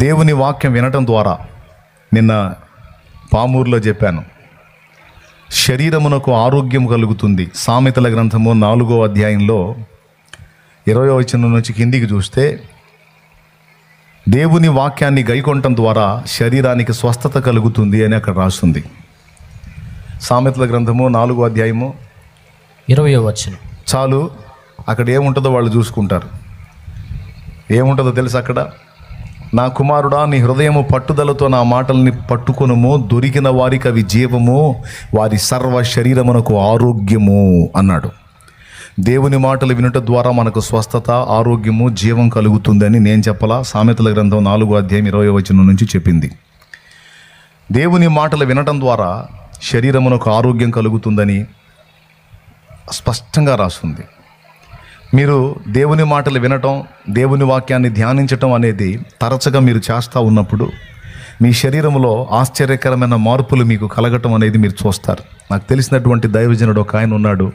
దేవుని వాక్యం వినటం ద్వారా, నిన్న పామూరులో చెప్పాను, శరీరమునకు ఆరోగ్యం కలుగుతుంది. సామెతల గ్రంథము 4వ అధ్యాయంలో 20వ వచనం నుంచి కిందికి చూస్తే, దేవుని వాక్యాన్ని గైకొనటం ద్వారా శరీరానికి స్వస్థత కలుగుతుంది అని అక్కడ రాస్తుంది. సామెతల గ్రంథము 4వ అధ్యాయము 20వ వచనం. చాలు, అక్కడ ఏముంటుందో వాళ్ళు చూసుకుంటారు. ఏముంటుందో తెలుసు అక్కడ? నా కుమారుడా, నీ హృదయము పట్టుదలతో నా మాటల్ని పట్టుకొనుము, దొరికిన వారికి అవి జీవము, వారి సర్వ శరీరమునకు ఆరోగ్యము అన్నాడు. దేవుని మాటలు వినుట ద్వారా మనకు స్వస్థత, ఆరోగ్యము, జీవం కలుగుతుందని నేను చెప్పలా, సామెతల గ్రంథం 4వ అధ్యాయం 20వ వచనం నుంచి చెప్పింది. దేవుని మాటలు వినటం ద్వారా శరీరమునకు ఆరోగ్యం కలుగుతుందని స్పష్టంగా రాస్తుంది. మీరు దేవుని మాటలు వినటం, దేవుని వాక్యాన్ని ధ్యానించటం అనేది తరచుగా మీరు చేస్తూ ఉన్నప్పుడు మీ శరీరంలో ఆశ్చర్యకరమైన మార్పులు మీకు కలగటం అనేది మీరు చూస్తారు. నాకు తెలిసినటువంటి దైవజనుడు ఒక ఆయన ఉన్నాడు.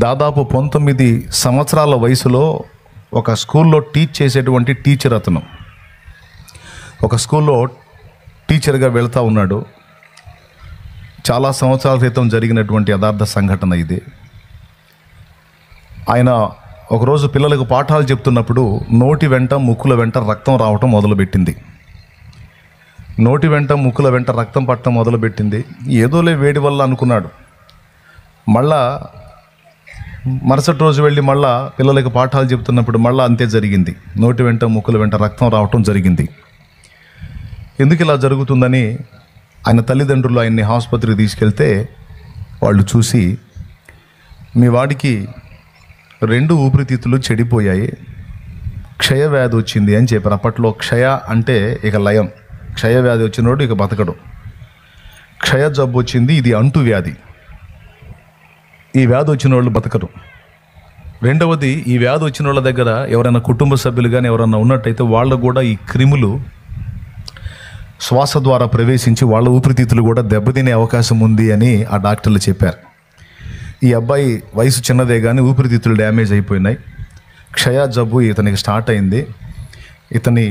దాదాపు 19 సంవత్సరాల వయసులో ఒక స్కూల్లో టీచ్ చేసేటువంటి టీచర్. అతను ఒక స్కూల్లో టీచర్గా వెళ్తూ ఉన్నాడు. చాలా సంవత్సరాల క్రితం జరిగినటువంటి యథార్థ సంఘటన ఇది. ఆయన ఒకరోజు పిల్లలకు పాఠాలు చెప్తున్నప్పుడు నోటి వెంట ముక్కుల వెంట రక్తం రావటం మొదలుపెట్టింది. నోటి వెంట ముక్కుల వెంట రక్తం పట్టడం మొదలుపెట్టింది. ఏదోలే వేడి వల్ల అనుకున్నాడు. మళ్ళా మరుసటి రోజు వెళ్ళి మళ్ళా పిల్లలకు పాఠాలు చెప్తున్నప్పుడు మళ్ళీ అంతే జరిగింది. నోటి వెంట ముక్కుల వెంట రక్తం రావటం జరిగింది. ఎందుకు ఇలా జరుగుతుందని ఆయన తల్లిదండ్రులు ఆయన్ని ఆసుపత్రికి తీసుకెళ్తే వాళ్ళు చూసి, మీ వాడికి 2 ఊపిరితిత్తులు చెడిపోయాయి, క్షయవ్యాధి వచ్చింది అని చెప్పారు. అప్పట్లో క్షయ అంటే ఇక లయం, క్షయవ్యాధి వచ్చినోడు ఇక బతకడు. క్షయ జబ్బు వచ్చింది, ఇది అంటు వ్యాధి. ఈ వ్యాధి వచ్చిన వాళ్ళు బతకరు. రెండవది, ఈ వ్యాధి వచ్చిన వాళ్ళ దగ్గర ఎవరైనా కుటుంబ సభ్యులు కానీ ఎవరైనా ఉన్నట్టయితే వాళ్ళు కూడా ఈ క్రిములు శ్వాస ద్వారా ప్రవేశించి వాళ్ళ ఊపిరితిత్తులు కూడా దెబ్బతినే అవకాశం ఉంది అని ఆ డాక్టర్లు చెప్పారు. ఈ అబ్బాయి వయసు చిన్నదే కానీ ఊపిరితిత్తులు డ్యామేజ్ అయిపోయినాయి. క్షయ జబ్బు ఇతనికి స్టార్ట్ అయింది. ఇతని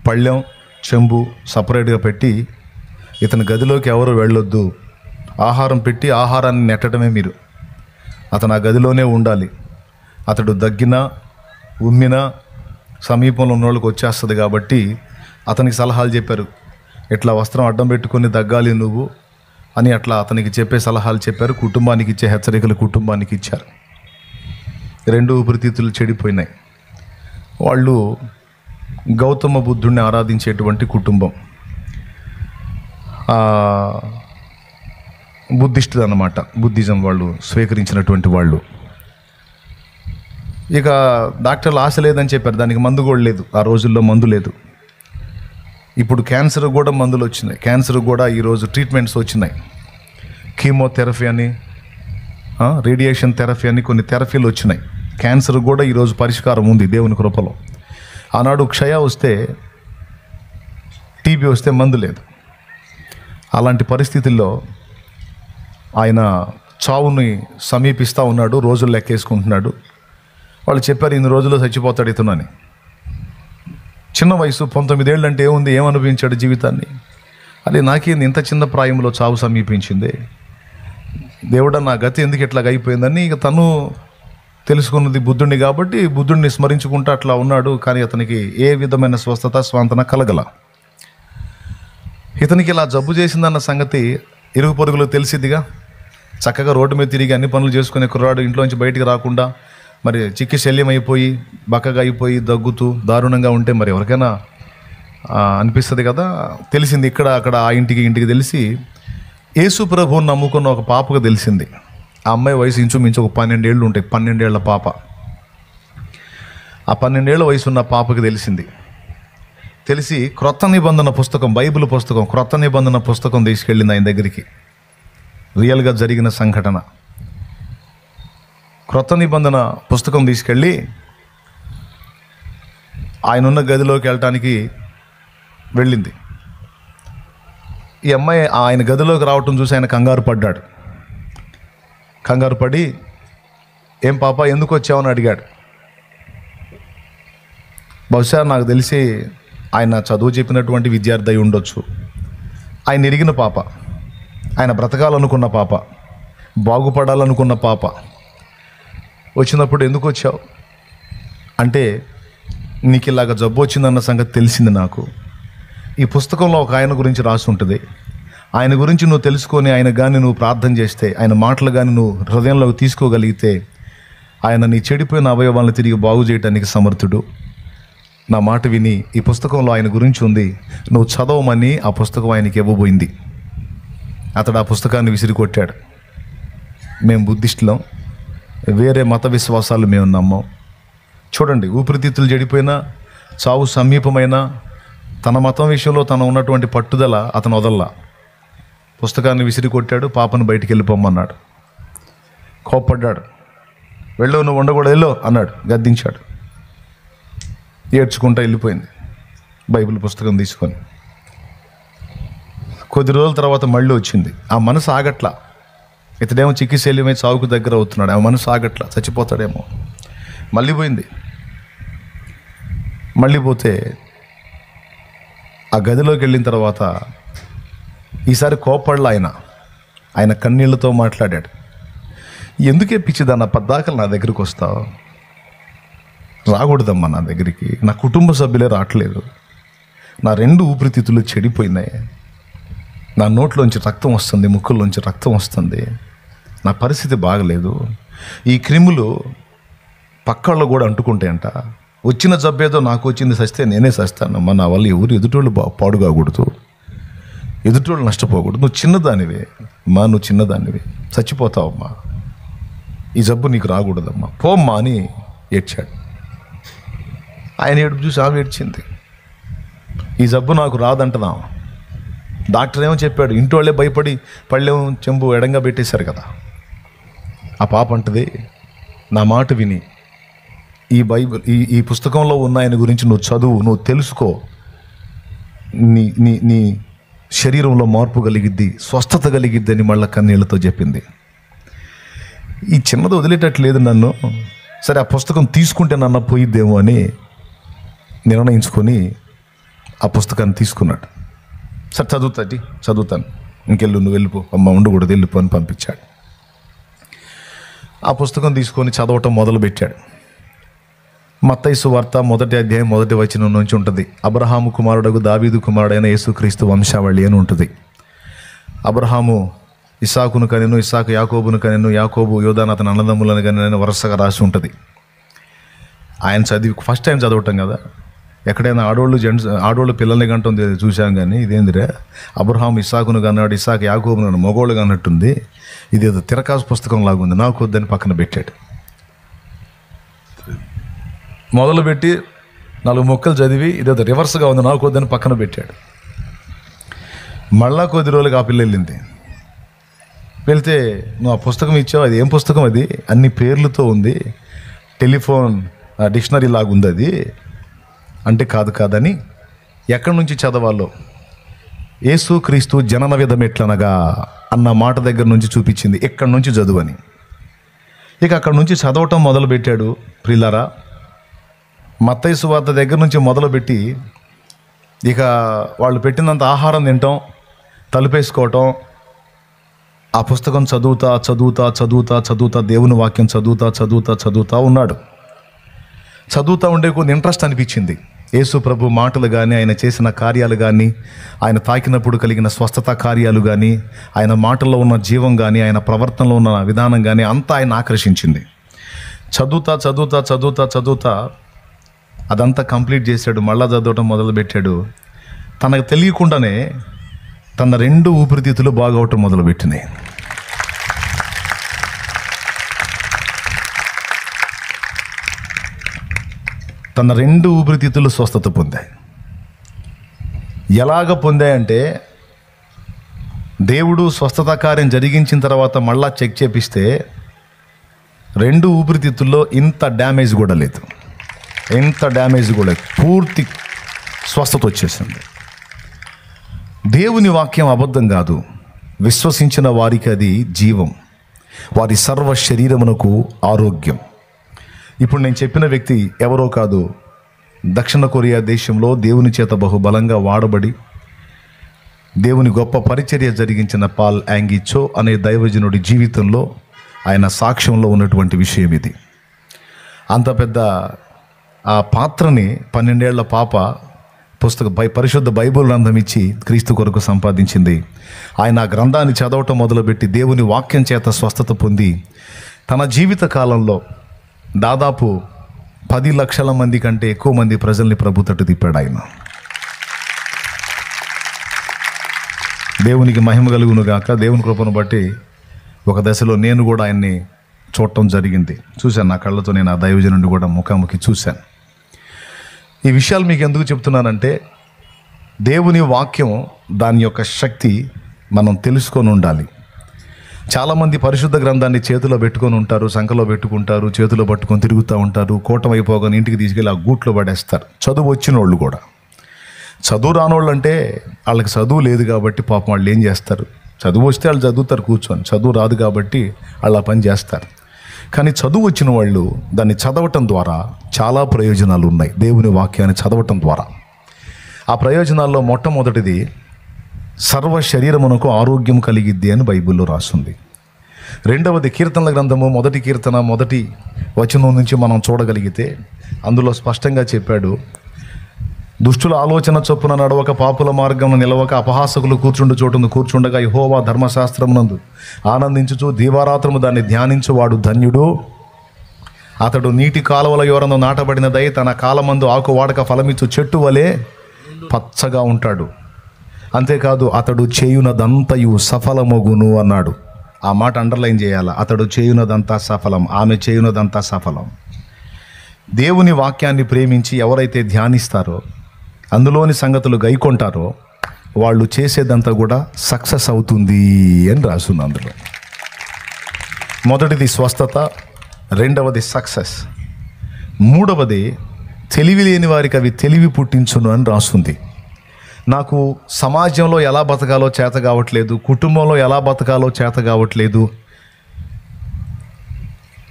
పళ్ళెం, చెంబు సపరేట్గా పెట్టి ఇతని గదిలోకి ఎవరు వెళ్ళొద్దు, ఆహారం పెట్టి ఆహారాన్ని నెట్టడమే మీరు, అతను ఆ గదిలోనే ఉండాలి. అతడు దగ్గినా ఉమ్మినా సమీపంలో ఉన్న వాళ్ళకి వచ్చేస్తుంది కాబట్టి అతనికి సలహాలు చెప్పారు. ఇట్లా వస్త్రం అడ్డం పెట్టుకొని దగ్గాలి నువ్వు అని అట్లా అతనికి చెప్పే సలహాలు చెప్పారు. కుటుంబానికి ఇచ్చే హెచ్చరికలు కుటుంబానికి ఇచ్చారు. 2 ఊపిరితిత్తులు చెడిపోయినాయి. వాళ్ళు గౌతమ బుద్ధుడిని ఆరాధించేటువంటి కుటుంబం, బుద్ధిస్టులు అన్నమాట. బుద్ధిజం వాళ్ళు స్వీకరించినటువంటి వాళ్ళు. ఇక డాక్టర్లు ఆశ లేదని చెప్పారు. దానికి మందు కూడా లేదు. ఆ రోజుల్లో మందు లేదు. ఇప్పుడు క్యాన్సర్ కూడా మందులు వచ్చినాయి. క్యాన్సర్ కూడా ఈరోజు ట్రీట్మెంట్స్ వచ్చినాయి. కీమోథెరపీ అని, రేడియేషన్ థెరపీ అని కొన్ని థెరపీలు వచ్చినాయి. క్యాన్సర్ కూడా ఈరోజు పరిష్కారం ఉంది దేవుని కృపలో. ఆనాడు క్షయ వస్తే, టీబీ వస్తే మందు లేదు. అలాంటి పరిస్థితుల్లో ఆయన చావుని సమీపిస్తూ ఉన్నాడు. రోజులు లెక్కేసుకుంటున్నాడు. వాళ్ళు చెప్పారు, ఇన్ని రోజుల్లో చచ్చిపోతాడు ఇతను అని. చిన్న వయసు 19 ఏళ్ళు అంటే ఏముంది, ఏమనుభవించాడు జీవితాన్ని. అదే నాకేంది ఇంత చిన్న ప్రాయంలో చావు సమీపించింది, దేవుడా నా గతి ఎందుకు ఇట్లాగ అయిపోయిందని ఇక తను తెలుసుకున్నది బుద్ధుడిని కాబట్టి బుద్ధుడిని స్మరించుకుంటూ అట్లా ఉన్నాడు. కానీ అతనికి ఏ విధమైన స్వస్థత స్వాంతన కలగల. ఇతనికి ఇలా జబ్బు చేసిందన్న సంగతి ఇరుగు పొరుగులో తెలిసిద్దిగా. చక్కగా రోడ్డు మీద తిరిగి అన్ని పనులు చేసుకునే కుర్రాడు ఇంట్లోంచి బయటికి రాకుండా మరి చిక్కి శల్యం అయిపోయి బక్కగా అయిపోయి దగ్గుతూ దారుణంగా ఉంటే మరి ఎవరికైనా అనిపిస్తుంది కదా. తెలిసింది ఇక్కడ అక్కడ ఆ ఇంటికి తెలిసి యేసు ప్రభువుని నమ్ముకున్న ఒక పాపకు తెలిసింది. ఆ అమ్మాయి వయసు ఇంచుమించు ఒక 12 ఏళ్ళు ఉంటాయి. 12 ఏళ్ల పాప. ఆ 12 ఏళ్ల వయసు ఉన్న పాపకి తెలిసి క్రొత్త నిబంధన పుస్తకం, బైబిల్ పుస్తకం, క్రొత్త నిబంధన పుస్తకం తీసుకెళ్ళింది ఆయన దగ్గరికి. రియల్గా జరిగిన సంఘటన. క్రొత్త నిబంధన పుస్తకం తీసుకెళ్ళి ఆయన ఉన్న గదిలోకి వెళ్ళటానికి వెళ్ళింది. ఈ అమ్మాయి ఆయన గదిలోకి రావటం చూసి ఆయన కంగారు పడ్డాడు. కంగారు పడి, ఏం పాప ఎందుకు వచ్చావని అడిగాడు. బహుశా నాకు తెలిసి ఆయన చదువు చెప్పినటువంటి విద్యార్థి అయి ఉండొచ్చు. ఆయన ఎరిగిన పాప, ఆయన బ్రతకాలనుకున్న పాప, బాగుపడాలనుకున్న పాప వచ్చినప్పుడు ఎందుకు వచ్చావు అంటే, నీకు ఇలాగ జబ్బు వచ్చిందన్న సంగతి తెలిసింది నాకు. ఈ పుస్తకంలో ఒక ఆయన గురించి రాసి ఉంటుంది. ఆయన గురించి నువ్వు తెలుసుకొని ఆయన కానీ నువ్వు ప్రార్థన చేస్తే, ఆయన మాటలు కానీ నువ్వు హృదయంలోకి తీసుకోగలిగితే, ఆయన నీ చెడిపోయిన అవయవాలను తిరిగి బాగు చేయడానికి సమర్థుడు. నా మాట విని, ఈ పుస్తకంలో ఆయన గురించి ఉంది, నువ్వు చదవమని ఆ పుస్తకం ఆయనకి ఇవ్వబోయింది. అతడు ఆ పుస్తకాన్ని విసిరికొట్టాడు. మేము బుద్ధిస్టులం, వేరే మత విశ్వాసాలు మేము నమ్మం. చూడండి, ఊపిరితిత్తులు చెడిపోయినా, చావు సమీపమైన, తన మతం విషయంలో తను ఉన్నటువంటి పట్టుదల అతను వదల్లా. పుస్తకాన్ని విసిరి కొట్టాడు, పాపను బయటికి వెళ్ళిపోమన్నాడు. కోప్పడ్డాడు. వెళ్ళు, నువ్వు ఉండకూడదు, వెళ్ళు అన్నాడు, గద్దించాడు. ఏడ్చుకుంటా వెళ్ళిపోయింది బైబిల్ పుస్తకం తీసుకొని. కొద్ది రోజుల తర్వాత మళ్ళీ వచ్చింది. ఆ మనసు ఆగట్లా. ఇతడేమో చికిత్సల్యమై చావుకు దగ్గర అవుతున్నాడు. ఆ మనసు ఆగట్లా, చచ్చిపోతాడేమో. మళ్ళీ పోయింది. మళ్ళీ పోతే ఆ గదిలోకి వెళ్ళిన తర్వాత ఈసారి కోపడలా. ఆయన కన్నీళ్లతో మాట్లాడాడు. ఎందుకే పిచ్చిదన్న, పద్దాకలు నా దగ్గరికి వస్తావు? రాకూడదమ్మా నా దగ్గరికి. నా కుటుంబ సభ్యులే రావట్లేదు. నా 2 ఊపిరితిత్తులు చెడిపోయినాయి. నా నోట్లోంచి రక్తం వస్తుంది, ముక్కుల్లోంచి రక్తం వస్తుంది. నా పరిస్థితి బాగలేదు. ఈ క్రిములు పక్కళ్ళు కూడా అంటుకుంటాయంట. వచ్చిన జబ్బేదో నాకు వచ్చింది, సస్తే నేనే సస్తానమ్మా. నా వల్ల ఎవరు ఎదుటోళ్ళు పాడు కాకూడదు, ఎదుటోళ్ళు నష్టపోకూడదు. నువ్వు చిన్నదానివే అమ్మా, నువ్వు చిన్నదానివి, చచ్చిపోతావమ్మా. ఈ జబ్బు నీకు రాకూడదమ్మా, పోమ్మా అని ఏడ్చాడు. ఆయన ఏడుపు చూసి ఆమె ఏడ్చింది. ఈ జబ్బు నాకు రాదంటదా. డాక్టర్ ఏమో చెప్పాడు, ఇంటోళ్ళే భయపడి పళ్ళెం చెంబు ఎడంగా పెట్టేశారు కదా. ఆ పాప అంటది, నా మాట విని ఈ బైబిల్ ఈ పుస్తకంలో ఉన్న ఆయన గురించి నువ్వు చదువు, నువ్వు తెలుసుకో, నీ నీ నీ శరీరంలో మార్పు కలిగిద్ది, స్వస్థత కలిగిద్ది అని మళ్ళీ కన్నీళ్లతో చెప్పింది. ఈ చిన్నది వదిలేటట్లేదు నన్ను. సరే, ఆ పుస్తకం తీసుకుంటే నన్ను పోయిద్దేమో అని నిర్ణయించుకొని ఆ పుస్తకాన్ని తీసుకున్నాడు. సరే చదువుతాను, ఇంకెళ్ళు, నువ్వు వెళ్ళిపో, అమ్మ ఉండకూడదు, వెళ్ళిపో అని పంపించాడు. ఆ పుస్తకం తీసుకొని చదవటం మొదలుపెట్టాడు. మత్తయి సువార్త 1వ అధ్యాయం 1వ వచనం నుంచి ఉంటుంది. అబ్రహాము కుమారుడగు దావీదు కుమారుడైన యేసుక్రీస్తు వంశావళి అని ఉంటుంది. అబ్రహాము ఇస్సాకును కనెను, ఇస్సాకు యాకోబును కనెను, యాకోబు యోదాను అతని అన్నదమ్ములను కనెను వరుసగా రాసి ఉంటుంది. ఆయన ఫస్ట్ టైం చదవటం కదా. ఎక్కడైనా ఆడోళ్ళు పిల్లల్ని గంటం చూసాం, కానీ ఇదేందిరా, అబ్రహాము ఇస్సాకును కన్నాడు, ఇస్సాకు యాకోబును మగోళ్ళు కన్నట్టుంది, ఇదేదో తిరకాసు పుస్తకం లాగుంది, నాకు వద్దని పక్కన పెట్టాడు. మొదలుపెట్టి 4 మొక్కలు చదివి ఇదేదో రివర్స్గా ఉంది, నాకు వద్దని పక్కన పెట్టాడు. మళ్ళా కొద్ది రోజులకు ఆ పిల్ల వెళ్ళింది. వెళ్తే, నువ్వు ఆ పుస్తకం ఇచ్చావు, అది ఏం పుస్తకం, అది అన్ని పేర్లతో ఉంది, టెలిఫోన్ డిక్షనరీ లాగుంది అది అంటే, కాదని ఎక్కడి నుంచి చదవాలో, యేసుక్రీస్తు జనన విధం ఎట్లనగా అన్న మాట దగ్గర నుంచి చూపించింది, ఎక్కడి నుంచి చదువని. ఇక అక్కడి నుంచి చదవటం మొదలుపెట్టాడు. ప్రియులారా, మత్తయి సువార్త దగ్గర నుంచి మొదలుపెట్టి ఇక వాళ్ళు పెట్టినంత ఆహారం తినటం, తలుపేసుకోవటం, ఆ పుస్తకం చదువుతా దేవుని వాక్యం చదువుతా ఉన్నాడు. చదువుతూ ఉండే కొద్ది ఇంట్రెస్ట్ అనిపించింది. యేసు ప్రభు మాటలు కానీ, ఆయన చేసిన కార్యాలు కానీ, ఆయన తాకినప్పుడు కలిగిన స్వస్థత కార్యాలు కానీ, ఆయన మాటల్లో ఉన్న జీవం కానీ, ఆయన ప్రవర్తనలో ఉన్న విధానం కానీ అంతా ఆయన ఆకర్షించింది. చదువుతా అదంతా కంప్లీట్ చేశాడు. మళ్ళా చదవటం మొదలుపెట్టాడు. తనకు తెలియకుండానే తన 2 ఊపిరితిత్తులు బాగవటం మొదలుపెట్టినాయి. తన 2 ఊపిరితిత్తులు స్వస్థత పొందాయి. ఎలాగ పొందాయంటే, దేవుడు స్వస్థత కార్యం జరిగించిన తర్వాత మళ్ళా చెక్ చేపిస్తే 2 ఊపిరితిత్తుల్లో ఇంత డ్యామేజ్ కూడా లేదు, పూర్తి స్వస్థత వచ్చేసింది. దేవుని వాక్యం అబద్ధం కాదు. విశ్వసించిన వారికి అది జీవం, వారి సర్వ శరీరమునకు ఆరోగ్యం. ఇప్పుడు నేను చెప్పిన వ్యక్తి ఎవరో కాదు, దక్షిణ కొరియా దేశంలో దేవుని చేత బహుబలంగా వాడబడి దేవుని గొప్ప పరిచర్య జరిగించిన పాల్ యాంగి చో అనే దైవజనుడి జీవితంలో ఆయన సాక్ష్యంలో ఉన్నటువంటి విషయం ఇది. అంత పెద్ద ఆ పాత్రని 12 ఏళ్ల పాప పరిశుద్ధ బైబిల్ గ్రంథం ఇచ్చి క్రీస్తు కొరకు సంపాదించింది. ఆయన ఆ గ్రంథాన్ని చదవటం మొదలుపెట్టి దేవుని వాక్యం చేత స్వస్థత పొంది తన జీవిత కాలంలో దాదాపు 10 లక్షల మంది కంటే ఎక్కువ మంది ప్రజల్ని ప్రభు తట్టు తిప్పాడు ఆయన. దేవునికి మహిమ కలుగును గాక. దేవుని కృపను బట్టి ఒక దశలో నేను కూడా ఆయన్ని చూడటం జరిగింది. చూశాను, నా కళ్ళతో నేను ఆ దైవజనుడిని కూడా ముఖాముఖి చూశాను. ఈ విషయాలు మీకు ఎందుకు చెప్తున్నానంటే దేవుని వాక్యం దాని యొక్క శక్తి మనం తెలుసుకొని ఉండాలి. చాలామంది పరిశుద్ధ గ్రంథాన్ని చేతిలో పెట్టుకొని ఉంటారు, సంఖలో పెట్టుకుంటారు, చేతిలో పట్టుకొని తిరుగుతూ ఉంటారు. కూటమైపోగానే ఇంటికి తీసుకెళ్ళి ఆ గూట్లో పడేస్తారు. చదువు వచ్చిన వాళ్ళు కూడా. చదువు రానోళ్ళు అంటే వాళ్ళకి చదువు లేదు కాబట్టి పాపం వాళ్ళు ఏం చేస్తారు, చదువు వస్తే వాళ్ళు చదువుతారు కూర్చొని, చదువు రాదు కాబట్టి వాళ్ళు ఆ పని చేస్తారు. కానీ చదువు వచ్చిన వాళ్ళు దాన్ని చదవటం ద్వారా చాలా ప్రయోజనాలు ఉన్నాయి. దేవుని వాక్యాన్ని చదవటం ద్వారా ఆ ప్రయోజనాల్లో మొట్టమొదటిది సర్వ శరీరమునకు ఆరోగ్యం కలిగిద్ది అని బైబిల్లో రాస్తుంది. రెండవది కీర్తనల గ్రంథము 1వ కీర్తన 1వ వచనం నుంచి మనం చూడగలిగితే అందులో స్పష్టంగా చెప్పాడు, దుష్టుల ఆలోచన చొప్పున నడవక, పాపుల మార్గమున నిలవక, అపహాసకులు కూర్చుండు చోటును కూర్చుండగా యెహోవా ధర్మశాస్త్రమునందు ఆనందించుచు దీవారాత్రము దాన్ని ధ్యానించువాడు ధన్యుడు. అతడు నీటి కాలువల యోరను నాటబడినదై తన కాలమందు ఆకు వాడక ఫలమిచ్చు చెట్టు వలె పచ్చగా ఉంటాడు. అంతేకాదు అతడు చేయునదంతయు సఫలమగును అన్నాడు. ఆ మాట అండర్లైన్ చేయాల. అతడు చేయునదంతా సఫలం, ఆమె చేయునదంతా సఫలం. దేవుని వాక్యాన్ని ప్రేమించి ఎవరైతే ధ్యానిస్తారో, అందులోని సంగతులు గైకొంటారో, వాళ్ళు చేసేదంతా కూడా సక్సెస్ అవుతుంది అని రాసుంది అందులో. మొదటిది స్వస్థత, రెండవది సక్సెస్, మూడవది తెలివి లేని వారికి అవి తెలివి పుట్టించును అని రాస్తుంది. నాకు సమాజంలో ఎలా బతకాలో చేత కావట్లేదు, కుటుంబంలో ఎలా బతకాలో చేత కావట్లేదు,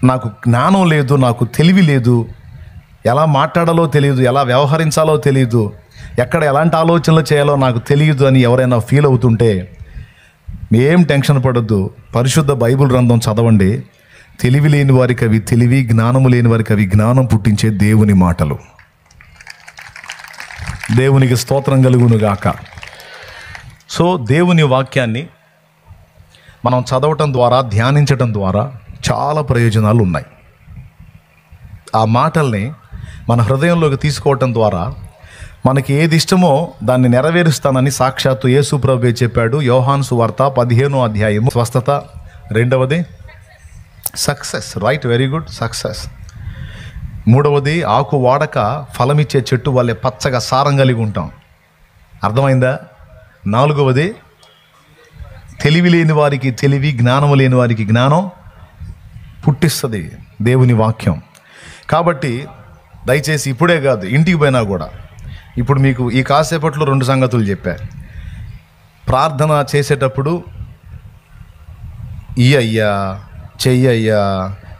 నాకు జ్ఞానం లేదు, నాకు తెలివి లేదు, ఎలా మాట్లాడాలో తెలియదు, ఎలా వ్యవహరించాలో తెలియదు, ఎక్కడ ఎలాంటి ఆలోచనలు చేయాలో నాకు తెలియదు అని ఎవరైనా ఫీల్ అవుతుంటే ఏం టెన్షన్ పడొద్దు. పరిశుద్ధ బైబిల్ గ్రంథం చదవండి. తెలివి లేని వారికి అవి తెలివి, జ్ఞానము లేని వారికి అవి జ్ఞానం పుట్టించే దేవుని మాటలు. దేవునికి స్తోత్రం కలుగును గాక. సో దేవుని వాక్యాన్ని మనం చదవటం ద్వారా, ధ్యానించటం ద్వారా చాలా ప్రయోజనాలు ఉన్నాయి. ఆ మాటల్ని మన హృదయంలోకి తీసుకోవటం ద్వారా మనకి ఏది ఇష్టమో దాన్ని నెరవేరుస్తానని సాక్షాత్తు యేసు ప్రభువే చెప్పాడు. యోహాను సువార్త 15వ అధ్యాయము. స్వస్థత, రెండవది success, right, very good, success. మూడవది ఆకు వాడక ఫలమిచ్చే చెట్టు వల్లే పచ్చగా సారం కలిగి ఉంటాం. అర్థమైందా? నాలుగవది తెలివి లేని వారికి తెలివి, జ్ఞానము లేని వారికి జ్ఞానం పుట్టిస్తుంది దేవుని వాక్యం. కాబట్టి దయచేసి ఇప్పుడే కాదు, ఇంటికి పోయినా కూడా, ఇప్పుడు మీకు ఈ కాసేపట్లో 2 సంగతులు చెప్పా. ప్రార్థన చేసేటప్పుడు ఈ అయ్యా, చెయ్యయ్యా,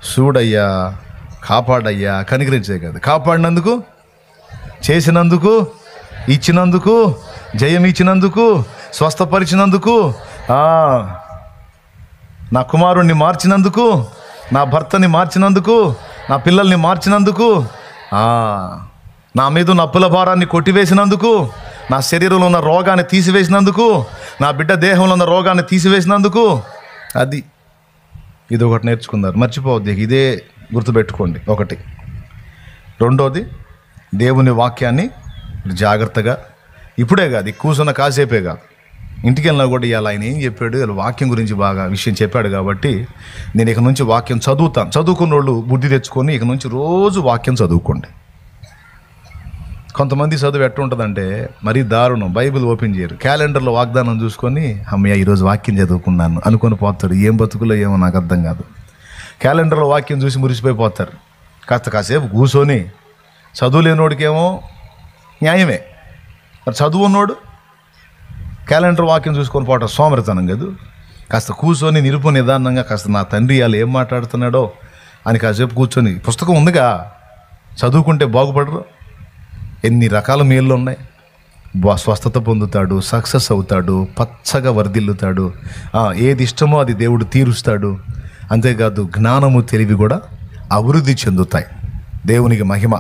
చూడయ్యా, కాపాడయ్యా, కనికరించే కాదు, కాపాడినందుకు, చేసినందుకు, ఇచ్చినందుకు, జయం ఇచ్చినందుకు, స్వస్థపరిచినందుకు, నా కుమారుణ్ణి మార్చినందుకు, నా భర్తని మార్చినందుకు, నా పిల్లల్ని మార్చినందుకు, నా మీద ఉన్న అప్పుల భారాన్ని కొట్టివేసినందుకు, నా శరీరంలో ఉన్న రోగాన్ని తీసివేసినందుకు, నా బిడ్డ దేహంలో ఉన్న రోగాన్ని తీసివేసినందుకు. అది ఇది ఒకటి నేర్చుకున్నారు, మర్చిపోవద్దు. ఇదే గుర్తుపెట్టుకోండి. ఒకటి. రెండోది దేవుని వాక్యాన్ని జాగ్రత్తగా, ఇప్పుడే కాదు, కూర్చున్న కాసేపే కాదు, ఇంటికి వెళ్ళినా కూడా ఇవాళ ఆయన ఏం చెప్పాడు, ఇలా వాక్యం గురించి బాగా విషయం చెప్పాడు కాబట్టి నేను ఇక నుంచి వాక్యం చదువుతాను. చదువుకున్న వాళ్ళు బుద్ధి తెచ్చుకొని ఇక నుంచి రోజు వాక్యం చదువుకోండి. కొంతమంది చదువు ఎట్టుంటుందంటే మరీ దారుణం, బైబిల్ ఓపెన్ చేయరు, క్యాలెండర్లో వాగ్దానం చూసుకొని అమ్మయ్య ఈరోజు వాక్యం చదువుకున్నాను అనుకొని పోతారు. ఏం బతుకులో ఏమో నాకు అర్థం కాదు. క్యాలెండర్లో వాక్యం చూసి మురిసిపోతారు. కాసేపు కూర్చొని చదువు లేనోడికేమో న్యాయమే, మరి చదువు ఉన్నోడు క్యాలెండర్ వాక్యం చూసుకొని పోవటం సోమరితనం కాదు. కాస్త కూర్చొని నిరుపు నిదానంగా కాస్త నా తండ్రి వాళ్ళు ఏం మాట్లాడుతున్నాడో అని కాసేపు కూర్చొని, పుస్తకం ఉందిగా, చదువుకుంటే బాగుపడరు. ఎన్ని రకాల మేళ్ళు ఉన్నాయి. స్వస్థత పొందుతాడు, సక్సెస్ అవుతాడు, పచ్చగా వర్ధిల్లుతాడు, ఏది ఇష్టమో అది దేవుడు తీరుస్తాడు. అంతేకాదు జ్ఞానము తెలివి కూడా అభివృద్ధి చెందుతాయి. దేవునికి మహిమ.